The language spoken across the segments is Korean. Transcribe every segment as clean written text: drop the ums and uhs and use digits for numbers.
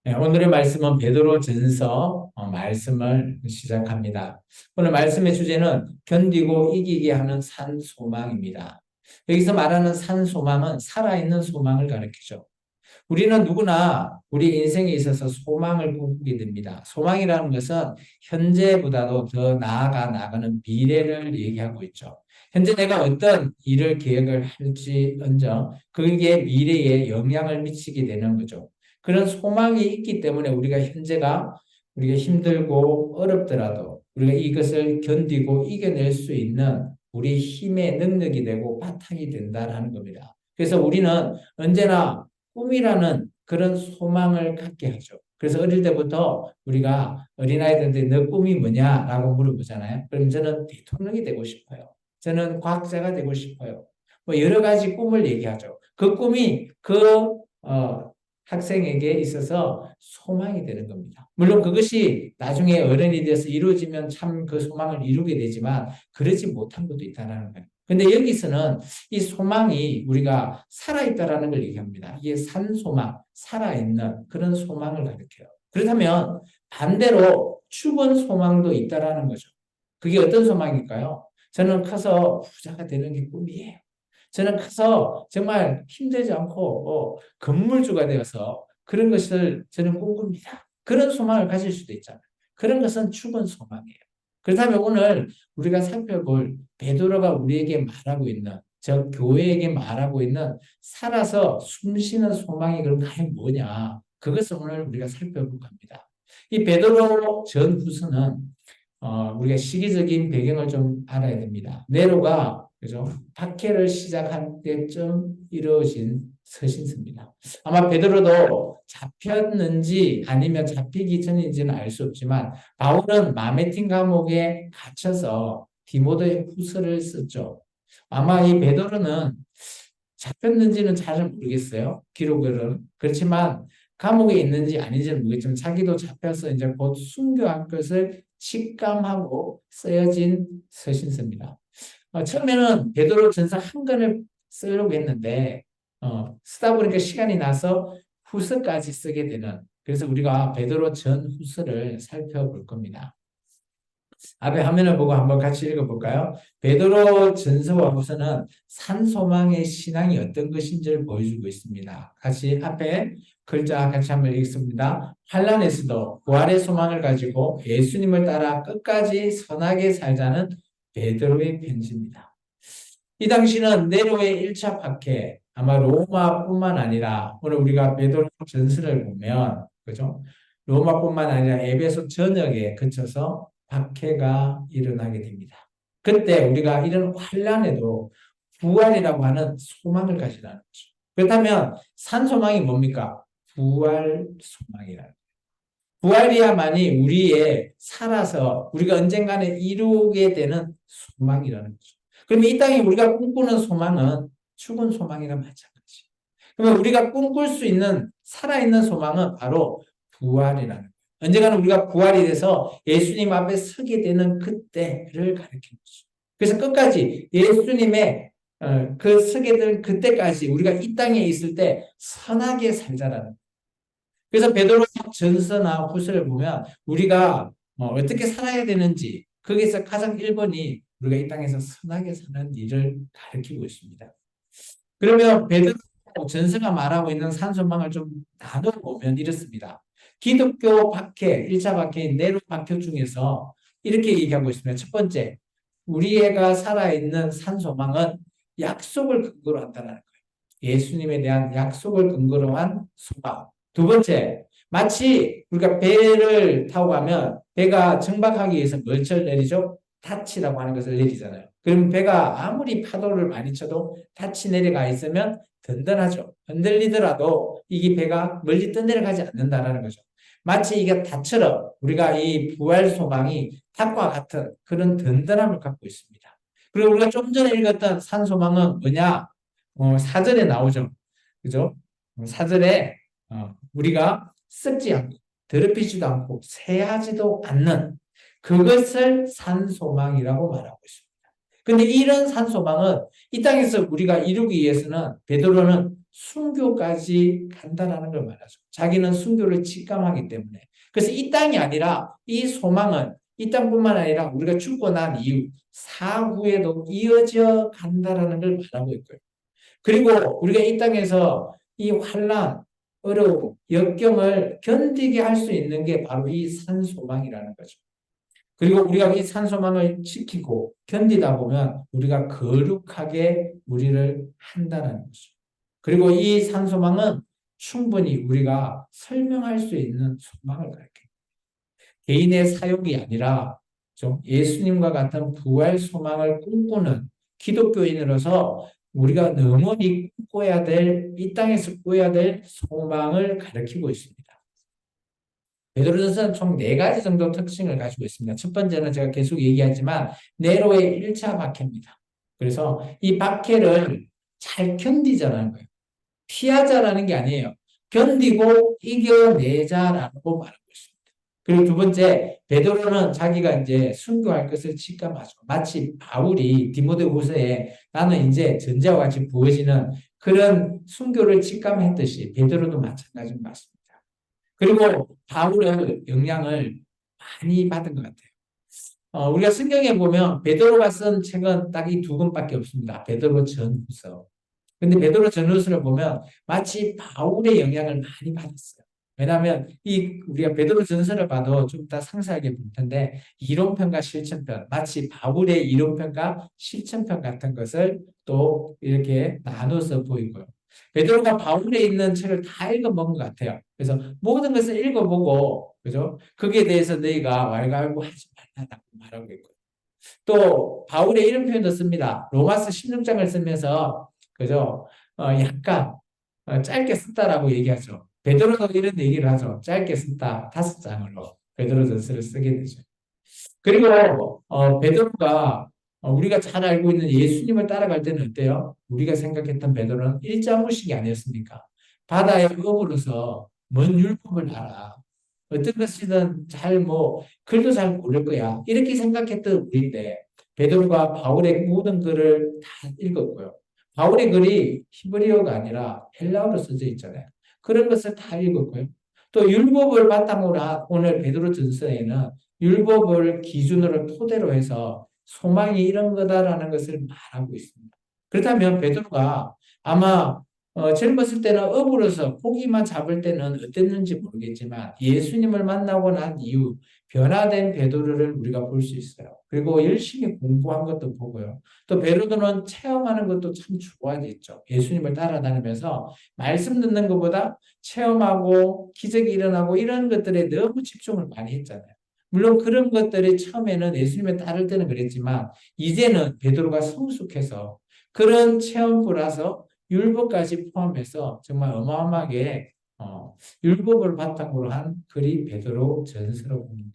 네, 오늘의 말씀은 베드로전서 말씀을 시작합니다. 오늘 말씀의 주제는 견디고 이기게 하는 산 소망입니다. 여기서 말하는 산 소망은 살아있는 소망을 가리키죠. 우리는 누구나 우리 인생에 있어서 소망을 꿈꾸게 됩니다. 소망이라는 것은 현재보다도 더 나아가 나가는 미래를 얘기하고 있죠. 현재 내가 어떤 일을 계획을 할지언정 그게 미래에 영향을 미치게 되는 거죠. 그런 소망이 있기 때문에 우리가 힘들고 어렵더라도 우리가 이것을 견디고 이겨낼 수 있는 우리 힘의 능력이 되고 바탕이 된다는 겁니다. 그래서 우리는 언제나 꿈이라는 그런 소망을 갖게 하죠. 그래서 어릴 때부터 우리가 어린아이들한테 너 꿈이 뭐냐라고 물어보잖아요. 그럼 저는 대통령이 되고 싶어요. 저는 과학자가 되고 싶어요. 뭐 여러 가지 꿈을 얘기하죠. 그 꿈이 학생에게 있어서 소망이 되는 겁니다. 물론 그것이 나중에 어른이 돼서 이루어지면 참 그 소망을 이루게 되지만 그러지 못한 것도 있다는 거예요. 근데 여기서는 이 소망이 우리가 살아있다라는 걸 얘기합니다. 이게 산소망, 살아있는 그런 소망을 가리켜요. 그렇다면 반대로 죽은 소망도 있다라는 거죠. 그게 어떤 소망일까요? 저는 커서 부자가 되는 게 꿈이에요. 저는 커서 정말 힘들지 않고 건물주가 되어서 그런 것을 저는 꿈꿉니다. 그런 소망을 가질 수도 있잖아요. 그런 것은 죽은 소망이에요. 그렇다면 오늘 우리가 살펴볼 베드로가 우리에게 말하고 있는 저 교회에게 말하고 있는 살아서 숨쉬는 소망이 그럼 과연 뭐냐? 그것을 오늘 우리가 살펴볼 겁니다. 이 베드로 전후서는 우리가 시기적인 배경을 좀 알아야 됩니다. 네로가 그죠? 박해를 시작한 때쯤 이루어진 서신서입니다. 아마 베드로도 잡혔는지 아니면 잡히기 전인지는 알 수 없지만 바울은 마메틴 감옥에 갇혀서 디모데 후서를 썼죠. 아마 이 베드로는 잡혔는지는 잘 모르겠어요. 기록으로는. 그렇지만 감옥에 있는지 아닌지는 모르겠지만 자기도 잡혀서 이제 곧 순교할 것을 직감하고 쓰여진 서신서입니다. 처음에는 베드로 전서 한 권을 쓰려고 했는데 쓰다 보니까 시간이 나서 후서까지 쓰게 되는 그래서 우리가 베드로 전 후서를 살펴볼 겁니다. 앞에 화면을 보고 한번 같이 읽어볼까요? 베드로 전서와 후서는 산소망의 신앙이 어떤 것인지를 보여주고 있습니다. 같이 앞에 글자 같이 한번 읽습니다. 환난에서도 부활의 소망을 가지고 예수님을 따라 끝까지 선하게 살자는 베드로의 편지입니다. 이 당시는 네로의 1차 박해, 아마 로마뿐만 아니라 오늘 우리가 베드로 전서를 보면 그죠? 로마뿐만 아니라 에베소 전역에 그쳐서 박해가 일어나게 됩니다. 그때 우리가 이런 환란에도 부활이라고 하는 소망을 가지라는 거죠. 그렇다면 산 소망이 뭡니까? 부활 소망이라는 거예요. 부활이야만이 우리의 살아서 우리가 언젠가는 이루게 되는 소망이라는 거죠. 그러면 이 땅에 우리가 꿈꾸는 소망은 죽은 소망이랑 마찬가지. 그러면 우리가 꿈꿀 수 있는 살아있는 소망은 바로 부활이라는 거예요. 언젠가는 우리가 부활이 돼서 예수님 앞에 서게 되는 그때를 가리키는 거죠. 그래서 끝까지 예수님의 그 서게 될 그때까지 우리가 이 땅에 있을 때 선하게 살자라는 거예요. 그래서 베드로 전서나 후서를 보면 우리가 어떻게 살아야 되는지 거기서 가장 1번이 우리가 이 땅에서 선하게 사는 일을 가르치고 있습니다. 그러면 베드로 전서가 말하고 있는 산소망을 좀 나눠보면 이렇습니다. 기독교 박해, 1차 박해인 네로 박해 중에서 이렇게 얘기하고 있습니다. 첫 번째, 우리 애가 살아있는 산소망은 약속을 근거로 한다는 거예요. 예수님에 대한 약속을 근거로 한 소망. 두 번째, 마치 우리가 배를 타고 가면 배가 정박하기 위해서 뭘 내리죠? 닻이라고 하는 것을 내리잖아요. 그럼 배가 아무리 파도를 많이 쳐도 닻이 내려가 있으면 든든하죠. 흔들리더라도 이게 배가 멀리 떠내려가지 않는다는 거죠. 마치 이게 닻처럼 우리가 이 부활 소망이 탑과 같은 그런 든든함을 갖고 있습니다. 그리고 우리가 좀 전에 읽었던 산소망은 뭐냐? 사절에 나오죠. 그죠? 사절에 우리가 썩지 않고 더럽히지도 않고 새하지도 않는 그것을 산소망이라고 말하고 있습니다. 근데 이런 산소망은 이 땅에서 우리가 이루기 위해서는 베드로는 순교까지 간다라는 걸 말하죠. 자기는 순교를 직감하기 때문에. 그래서 이 땅이 아니라 이 소망은 이 땅뿐만 아니라 우리가 죽고 난 이후 사후에도 이어져 간다라는 걸 말하고 있고요. 그리고 우리가 이 땅에서 이 환난, 어려움, 역경을 견디게 할 수 있는 게 바로 이 산소망이라는 거죠. 그리고 우리가 이 산소망을 지키고 견디다 보면 우리가 거룩하게 우리를 한다는 거죠. 그리고 이 산소망은 충분히 우리가 설명할 수 있는 소망을 가리킵니다. 개인의 사역이 아니라 좀 예수님과 같은 부활 소망을 꿈꾸는 기독교인으로서 우리가 능히 꿈꿔야 될, 이 땅에서 꾸어야 될 소망을 가리키고 있습니다. 베드로전서는 총 4가지 정도 특징을 가지고 있습니다. 첫 번째는 제가 계속 얘기하지만 네로의 1차 박해입니다. 그래서 이 박해를 잘 견디자라는 거예요. 피하자라는 게 아니에요. 견디고 이겨내자라고 말하고 있습니다. 그리고 두 번째, 베드로는 자기가 이제 순교할 것을 직감하죠. 마치 바울이 디모데후서에 나는 이제 전자와 같이 부어지는 그런 순교를 직감했듯이 베드로도 마찬가지인 것 같습니다. 그리고 바울의 영향을 많이 받은 것 같아요. 우리가 성경에 보면 베드로가 쓴 책은 딱 이 2권밖에 없습니다. 베드로 전후서. 근데 베드로 전후서를 보면 마치 바울의 영향을 많이 받았어요. 왜냐하면 이 우리가 베드로 전서를 봐도 좀 더 상세하게 볼 텐데 이론편과 실천편, 마치 바울의 이론편과 실천편 같은 것을 또 이렇게 나눠서 보이고요. 베드로가 바울에 있는 책을 다 읽어본 것 같아요. 그래서 모든 것을 읽어보고, 그죠? 거기에 대해서 너희가 왈가왈부하지 말라고 말하고 있고, 또 바울의 이런 표현도 씁니다. 로마서 16장을 쓰면서, 그죠? 약간 짧게 썼다라고 얘기하죠. 베드로도 이런 얘기를 하죠. 짧게 썼다. 5장으로 베드로전서를 쓰게 되죠. 그리고 베드로가 우리가 잘 알고 있는 예수님을 따라갈 때는 어때요? 우리가 생각했던 베드로는 일자무식이 아니었습니까? 바다의 업으로서 뭔 율법을 알아. 어떤 것이든 글도 잘 모를 거야. 이렇게 생각했던 우리인데 베드로가 바울의 모든 글을 다 읽었고요. 바울의 글이 히브리어가 아니라 헬라어로 써져 있잖아요. 그런 것을 다 읽었고요. 또 율법을 바탕으로 한 오늘 베드로전서에는 율법을 기준으로 토대로 해서 소망이 이런 거다라는 것을 말하고 있습니다. 그렇다면 베드로가 아마 젊었을 때는 업으로서 고기만 잡을 때는 어땠는지 모르겠지만 예수님을 만나고 난 이후 변화된 베드로를 우리가 볼 수 있어요. 그리고 열심히 공부한 것도 보고요. 또 베드로는 체험하는 것도 참 좋아했죠. 예수님을 따라다니면서 말씀 듣는 것보다 체험하고 기적이 일어나고 이런 것들에 너무 집중을 많이 했잖아요. 물론 그런 것들이 처음에는 예수님을 따를 때는 그랬지만 이제는 베드로가 성숙해서 그런 체험부라서 율법까지 포함해서 정말 어마어마하게 율법을 바탕으로 한 글이 베드로 전서로 보는데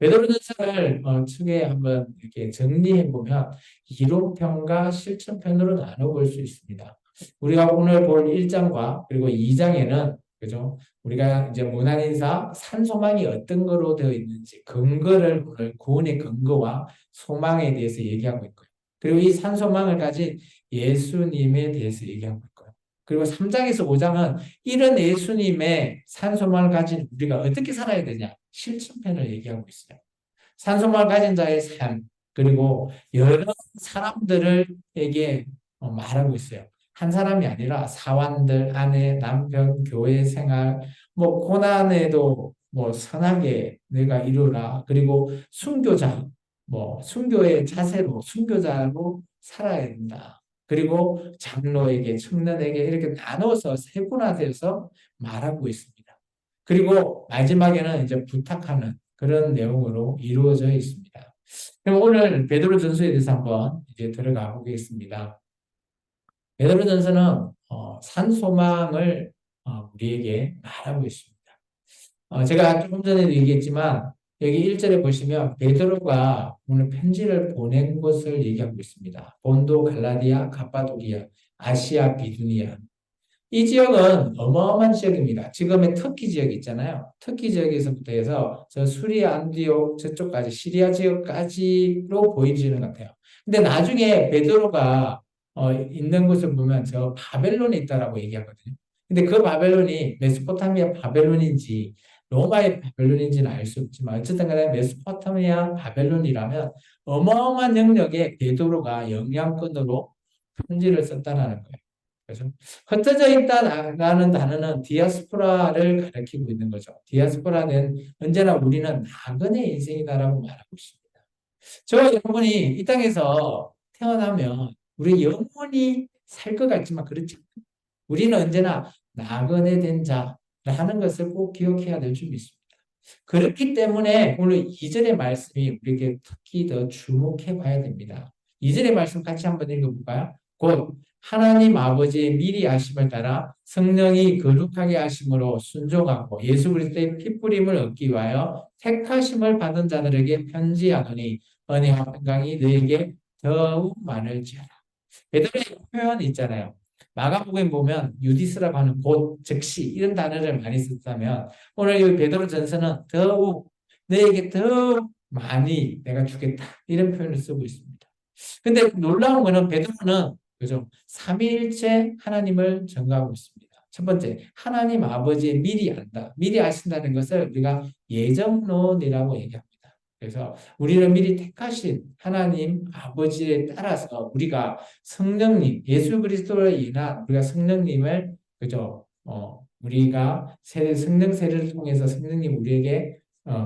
베드로 전서를 크게 한번 이렇게 정리해 보면 이론편과 실천편으로 나눠볼 수 있습니다. 우리가 오늘 볼 1장과 그리고 2장에는 그죠? 우리가 이제 무난인사 산소망이 어떤 거로 되어 있는지 근거를 오늘 구원의 근거와 소망에 대해서 얘기하고 있고요. 그리고 이 산소망을 가진 예수님에 대해서 얘기하고 있고요. 그리고 3장에서 5장은 이런 예수님의 산소망을 가진 우리가 어떻게 살아야 되냐 실천편을 얘기하고 있어요. 산소망을 가진 자의 삶 그리고 여러 사람들에게 말하고 있어요. 한 사람이 아니라 사환들, 아내, 남편, 교회 생활, 고난에도 선하게 내가 이루라. 그리고 순교자, 순교의 자세로 순교자로 살아야 된다. 그리고 장로에게, 청년에게 이렇게 나눠서 세분화되어서 말하고 있습니다. 그리고 마지막에는 이제 부탁하는 그런 내용으로 이루어져 있습니다. 그럼 오늘 베드로전서에 대해서 한번 이제 들어가 보겠습니다. 베드로전서는 산소망을 우리에게 말하고 있습니다. 제가 조금 전에도 얘기했지만 여기 1절에 보시면 베드로가 오늘 편지를 보낸 곳을 얘기하고 있습니다. 본도, 갈라디아, 갑바도기아, 아시아, 비두니아. 이 지역은 어마어마한 지역입니다. 지금의 터키 지역 있잖아요. 터키 지역에서부터 해서 저 수리아, 안디옥 저쪽까지 시리아 지역까지로 보이지는 것 같아요. 근데 나중에 베드로가 있는 곳을 보면 저 바벨론에 있다라고 얘기하거든요. 근데 그 바벨론이 메소포타미아 바벨론인지 로마의 바벨론인지는 알 수 없지만 어쨌든 간에 메소포타미아 바벨론이라면 어마어마한 영역에 베드로가 영향권으로 편지를 썼다라는 거예요. 그래서 흩어져 있다라는 단어는 디아스포라를 가리키고 있는 거죠. 디아스포라는 언제나 우리는 나그네 인생이다라고 말하고 있습니다. 저와 여러분이 이 땅에서 태어나면 우리 영원히 살 것 같지만 그렇지 않아요. 우리는 언제나 나그네 된 자라는 것을 꼭 기억해야 될 줄 믿습니다. 그렇기 때문에 오늘 2절의 말씀이 우리에게 특히 더 주목해 봐야 됩니다. 2절의 말씀 같이 한번 읽어볼까요? 곧 하나님 아버지의 미리 아심을 따라 성령이 거룩하게 하심으로 순종하고 예수 그리스도의 핏부림을 얻기 위하여 택하심을 받은 자들에게 편지하노니 은혜와 평강이 너에게 더욱 많을지어다. 베드로의 표현이 있잖아요. 마가복음 보면 유디스라고 하는 곧 즉시 이런 단어를 많이 썼다면 오늘 이 베드로 전서는 더욱 너에게 더욱 많이 내가 주겠다 이런 표현을 쓰고 있습니다. 근데 놀라운 거는 베드로는 그죠? 삼위일체 하나님을 전가하고 있습니다. 첫 번째, 하나님 아버지의 미리 안다. 미리 아신다는 것을 우리가 예정론이라고 얘기합니다. 그래서 우리를 미리 택하신 하나님 아버지에 따라서 우리가 성령님, 예수 그리스도로 인한 우리가 성령님을 그죠? 우리가 성령 세례를 통해서 성령님 우리에게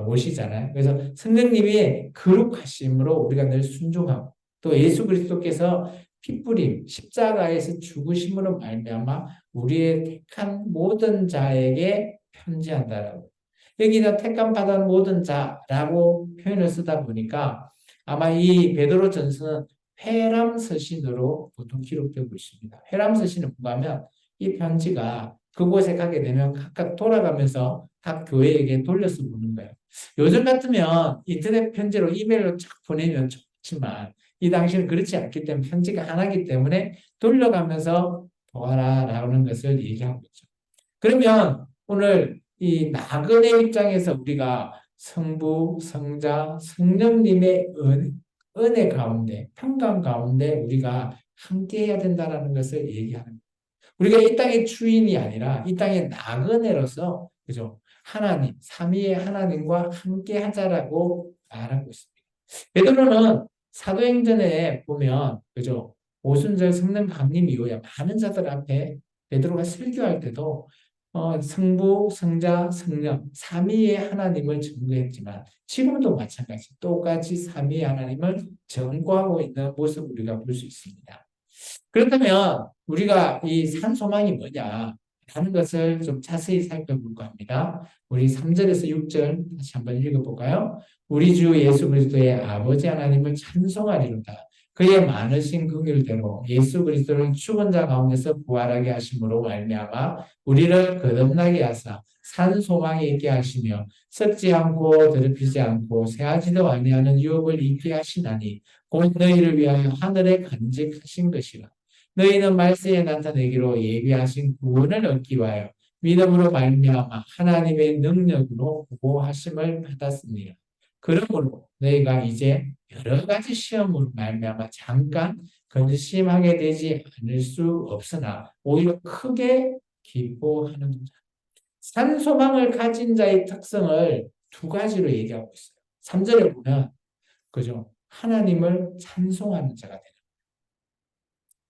오시잖아요. 그래서 성령님의 거룩하심으로 우리가 늘 순종하고 또 예수 그리스도께서 핏부림, 십자가에서 죽으심으로 말미암아 우리의 택한 모든 자에게 편지한다라고. 여기다 택감 받은 모든 자라고 표현을 쓰다 보니까 아마 이 베드로 전서는 회람 서신으로 보통 기록되고 있습니다. 회람 서신은 뭔가 하면 이 편지가 그곳에 가게 되면 각각 돌아가면서 각 교회에게 돌려서 보는 거예요. 요즘 같으면 인터넷 편지로 이메일로 쫙 보내면 좋지만 이 당시는 그렇지 않기 때문에 편지가 하나이기 때문에 돌려가면서 보아라라는 것을 얘기하고 있죠. 그러면 오늘 이 나그네 입장에서 우리가 성부, 성자, 성령님의 은혜 가운데, 평강 가운데 우리가 함께 해야 된다는 것을 얘기하는 거예요. 우리가 이 땅의 주인이 아니라 이 땅의 나그네로서 그죠? 하나님, 삼위의 하나님과 함께 하자라고 말하고 있습니다. 베드로는 사도행전에 보면 그죠? 오순절 성령 강림 이후에 많은 자들 앞에 베드로가 설교할 때도 성부, 성자, 성령 삼위의 하나님을 전거했지만 지금도 마찬가지 똑같이 삼위의 하나님을 전거하고 있는 모습을 우리가 볼 수 있습니다. 그렇다면 우리가 이 산 소망이 뭐냐 하는 것을 좀 자세히 살펴볼까 합니다. 우리 3절에서 6절 다시 한번 읽어볼까요? 우리 주 예수 그리스도의 아버지 하나님을 찬송하리로다. 그의 많으신 긍휼대로 예수 그리스도를 죽은 자 가운데서 부활하게 하심으로 말미암아 우리를 거듭나게 하사 산 소망이 있게 하시며 썩지 않고 더럽히지 않고 새하지도 아니하는 유업을 입게 하시나니 곧 너희를 위하여 하늘에 간직하신 것이라. 너희는 말세에 나타내기로 예비하신 구원을 얻기 위하여 믿음으로 말미암아 하나님의 능력으로 구하심을 받았습니다. 그러므로 너희가 이제 여러 가지 시험으로 말미암아 잠깐 근심하게 되지 않을 수 없으나 오히려 크게 기뻐하는 자. 산소망을 가진 자의 특성을 두 가지로 얘기하고 있어요. 3절에 보면 그죠? 하나님을 찬송하는 자가 되는.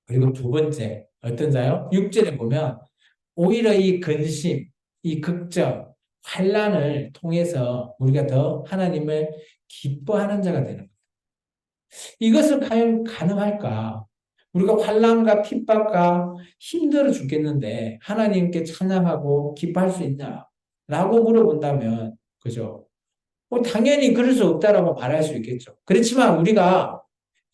그리고 두 번째 어떤 자요? 6절에 보면 오히려 이 근심, 이 걱정, 환난을 통해서 우리가 더 하나님을 기뻐하는 자가 되는 거예요. 이것을 과연 가능할까? 우리가 환난과 핍박과 힘들어 죽겠는데 하나님께 찬양하고 기뻐할 수 있냐? 라고 물어본다면 그죠? 당연히 그럴 수 없다라고 말할 수 있겠죠. 그렇지만 우리가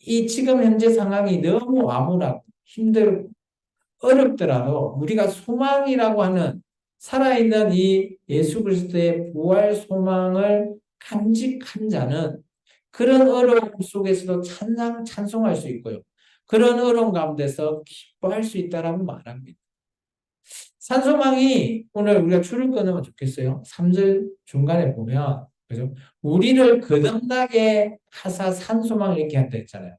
이 지금 현재 상황이 너무 암울하고 힘들고 어렵더라도 우리가 소망이라고 하는 살아있는 이 예수 그리스도의 부활 소망을 간직한 자는 그런 어려움 속에서도 찬송할 수 있고요. 그런 어려움 가운데서 기뻐할 수 있다라고 말합니다. 산소망이 오늘 우리가 줄을 끊으면 좋겠어요. 3절 중간에 보면 그죠? 우리를 거듭나게 하사 산소망을 이렇게 한다 했잖아요.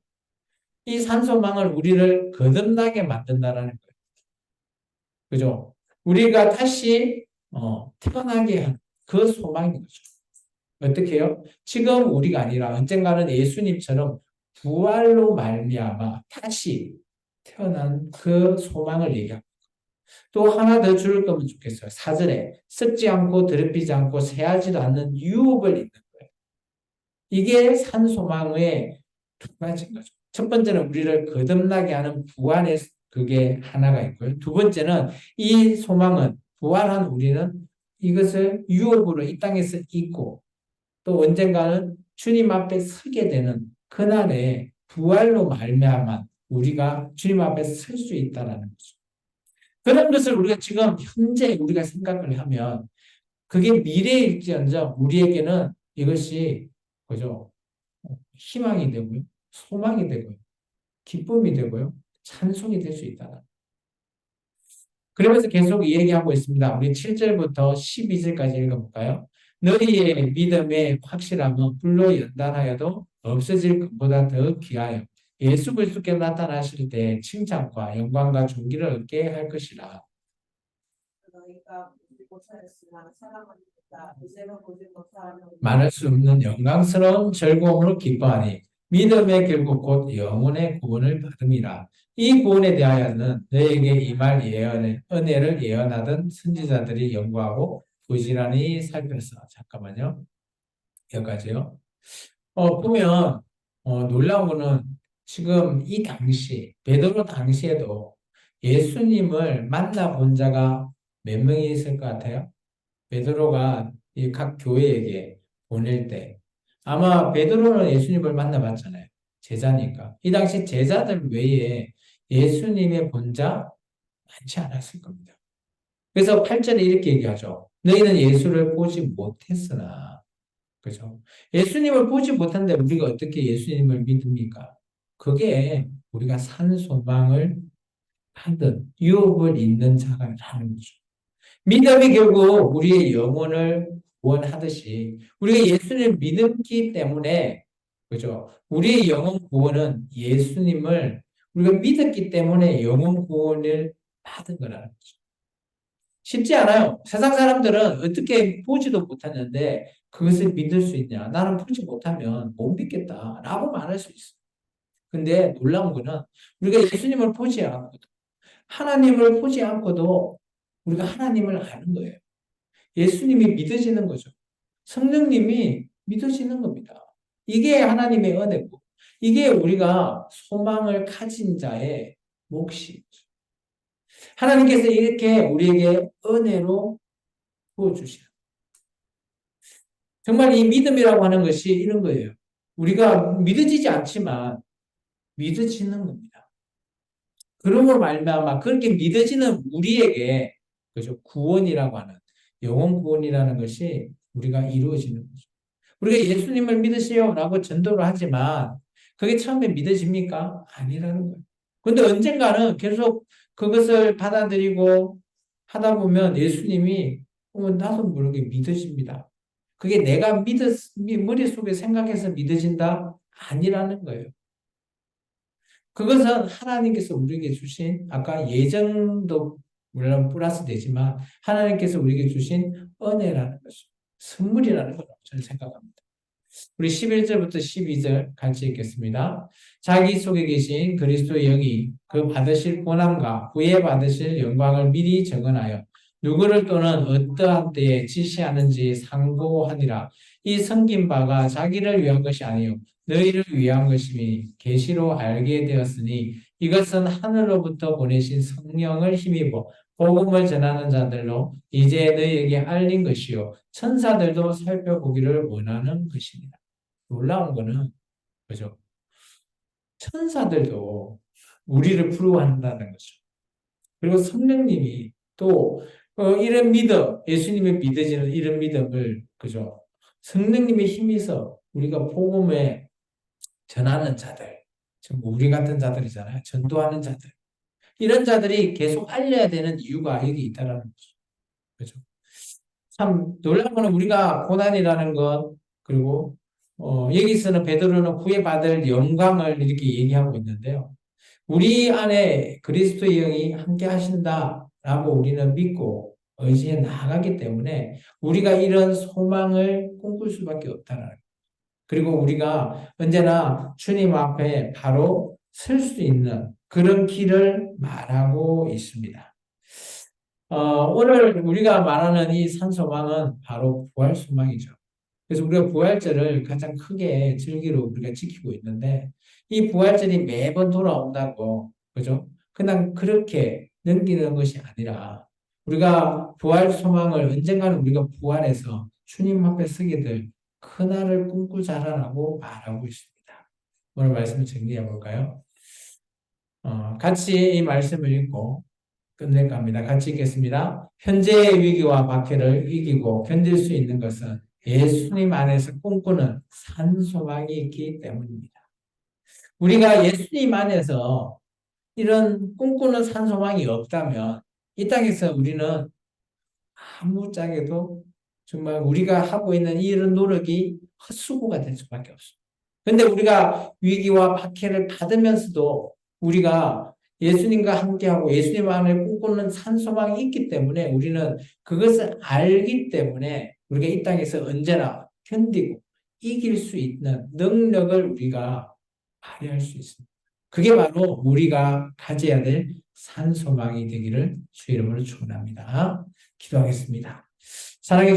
이 산소망을 우리를 거듭나게 만든다라는 거예요. 그죠? 우리가 다시 태어나게 하는 그 소망인 거죠. 어떻게 해요? 지금 우리가 아니라 언젠가는 예수님처럼 부활로 말미암아 다시 태어난 그 소망을 얘기합니다. 또 하나 더 줄을 거면 좋겠어요. 사절에 썩지 않고 더럽히지 않고 새하지도 않는 유업을 잇는 거예요. 이게 산소망의 두 가지인 거죠. 첫 번째는 우리를 거듭나게 하는 부활의 그게 하나가 있고요. 두 번째는 이 소망은 부활한 우리는 이것을 유업으로 이 땅에서 잊고 또 언젠가는 주님 앞에 서게 되는 그날에 부활로 말미암아 우리가 주님 앞에 설 수 있다는 거죠. 그런 것을 우리가 지금 현재 우리가 생각을 하면 그게 미래일지언정 우리에게는 이것이 그죠? 희망이 되고요. 소망이 되고요. 기쁨이 되고요. 찬송이 될 수 있다. 그러면서 계속 얘기하고 있습니다. 우리 7절부터 12절까지 읽어볼까요? 너희의 믿음의 확실함은 불로 연단하여도 없어질 것보다 더 귀하여 예수 그리스도께 나타나실 때 칭찬과 영광과 존귀를 얻게 할 것이라. 말할 수 없는 영광스러운 즐거움으로 기뻐하니 믿음의 결국 곧 영혼의 구원을 받음이라. 이 구원에 대하여는 너에게 임할 은혜를 예언하던 선지자들이 연구하고 부지런히 살펴서 잠깐만요. 여기까지요. 보면 놀라운 거는 지금 이 당시 베드로 당시에도 예수님을 만나본 자가 몇 명이 있을 것 같아요? 베드로가 이 각 교회에게 보낼 때 아마 베드로는 예수님을 만나봤잖아요. 제자니까. 이 당시 제자들 외에 예수님의 본자 많지 않았을 겁니다. 그래서 8절에 이렇게 얘기하죠. 너희는 예수를 보지 못했으나 그죠? 예수님을 보지 못한데 우리가 어떻게 예수님을 믿습니까? 그게 우리가 산 소망을 하든 유업을 잇는 자가 라는 거죠. 믿음이 결국 우리의 영혼을 구원하듯이 우리가 예수님을 믿기 때문에 그죠? 우리의 영혼 구원은 예수님을 우리가 믿었기 때문에 영혼 구원을 받은 거라는 거죠. 쉽지 않아요. 세상 사람들은 어떻게 보지도 못하는데 그것을 믿을 수 있냐? 나는 보지 못하면 못 믿겠다라고 말할 수 있어. 근데 놀라운 거는 우리가 예수님을 보지 않고도 하나님을 보지 않고도 우리가 하나님을 아는 거예요. 예수님이 믿어지는 거죠. 성령님이 믿어지는 겁니다. 이게 하나님의 은혜고, 이게 우리가 소망을 가진 자의 몫이죠. 하나님께서 이렇게 우리에게 은혜로 부어주시는. 정말 이 믿음이라고 하는 것이 이런 거예요. 우리가 믿어지지 않지만 믿어지는 겁니다. 그러므로 말미암아 그렇게 믿어지는 우리에게 그죠 구원이라고 하는 영혼 구원이라는 것이 우리가 이루어지는 거죠. 우리가 예수님을 믿으세요라고 전도를 하지만 그게 처음에 믿어집니까? 아니라는 거예요. 근데 언젠가는 계속 그것을 받아들이고 하다 보면 예수님이 나도 모르게 믿어집니다. 그게 내가 머릿속에 생각해서 믿어진다? 아니라는 거예요. 그것은 하나님께서 우리에게 주신 아까 예정도 물론 플러스 되지만 하나님께서 우리에게 주신 은혜라는 것이죠. 선물이라는 거라고 저는 생각합니다. 우리 11절부터 12절 같이 읽겠습니다. 자기 속에 계신 그리스도의 영이 그 받으실 고난과 후에 받으실 영광을 미리 정언하여 누구를 또는 어떠한 때에 지시하는지 상고하니라. 이 섬긴 바가 자기를 위한 것이 아니요 너희를 위한 것이니 계시로 알게 되었으니 이것은 하늘로부터 보내신 성령을 힘입어 복음을 전하는 자들로 이제 너희에게 알린 것이요 천사들도 살펴보기를 원하는 것입니다. 놀라운 거는 그죠? 천사들도 우리를 부러워한다는 거죠. 그리고 성령님이 또 이런 믿음, 예수님의 믿어지는 이런 믿음을 그죠? 성령님의 힘이서 우리가 복음에 전하는 자들, 지금 우리 같은 자들이잖아요. 전도하는 자들. 이런 자들이 계속 알려야 되는 이유가 여기 있다라는 거죠. 그죠? 참 놀라운 거는 우리가 고난이라는 것, 그리고 여기서는 베드로는 구해받을 영광을 이렇게 얘기하고 있는데요. 우리 안에 그리스도의 영이 함께 하신다라고 우리는 믿고 의지해 나가기 때문에 우리가 이런 소망을 꿈꿀 수밖에 없다는 거예요. 그리고 우리가 언제나 주님 앞에 바로 설 수 있는 그런 길을 말하고 있습니다. 오늘 우리가 말하는 이 산소망은 바로 부활 소망이죠. 그래서 우리가 부활절을 가장 크게 즐기러 우리가 지키고 있는데 이 부활절이 매번 돌아온다고 그죠? 그냥 그렇게 넘기는 것이 아니라 우리가 부활 소망을 언젠가는 우리가 부활해서 주님 앞에 서게 될 그날을 꿈꾸자라고 말하고 있습니다. 오늘 말씀을 정리해 볼까요? 같이 이 말씀을 읽고 끝낼까 합니다. 같이 읽겠습니다. 현재의 위기와 박해를 이기고 견딜 수 있는 것은 예수님 안에서 꿈꾸는 산소망이 있기 때문입니다. 우리가 예수님 안에서 이런 꿈꾸는 산소망이 없다면 이 땅에서 우리는 아무짝에도 정말 우리가 하고 있는 이런 노력이 헛수고가 될 수밖에 없습니다. 근데 우리가 위기와 박해를 받으면서도 우리가 예수님과 함께하고 예수님 안에 꿈꾸는 산소망이 있기 때문에 우리는 그것을 알기 때문에 우리가 이 땅에서 언제나 견디고 이길 수 있는 능력을 우리가 발휘할 수 있습니다. 그게 바로 우리가 가져야 될 산소망이 되기를 주 이름으로 축원합니다. 기도하겠습니다. 사랑해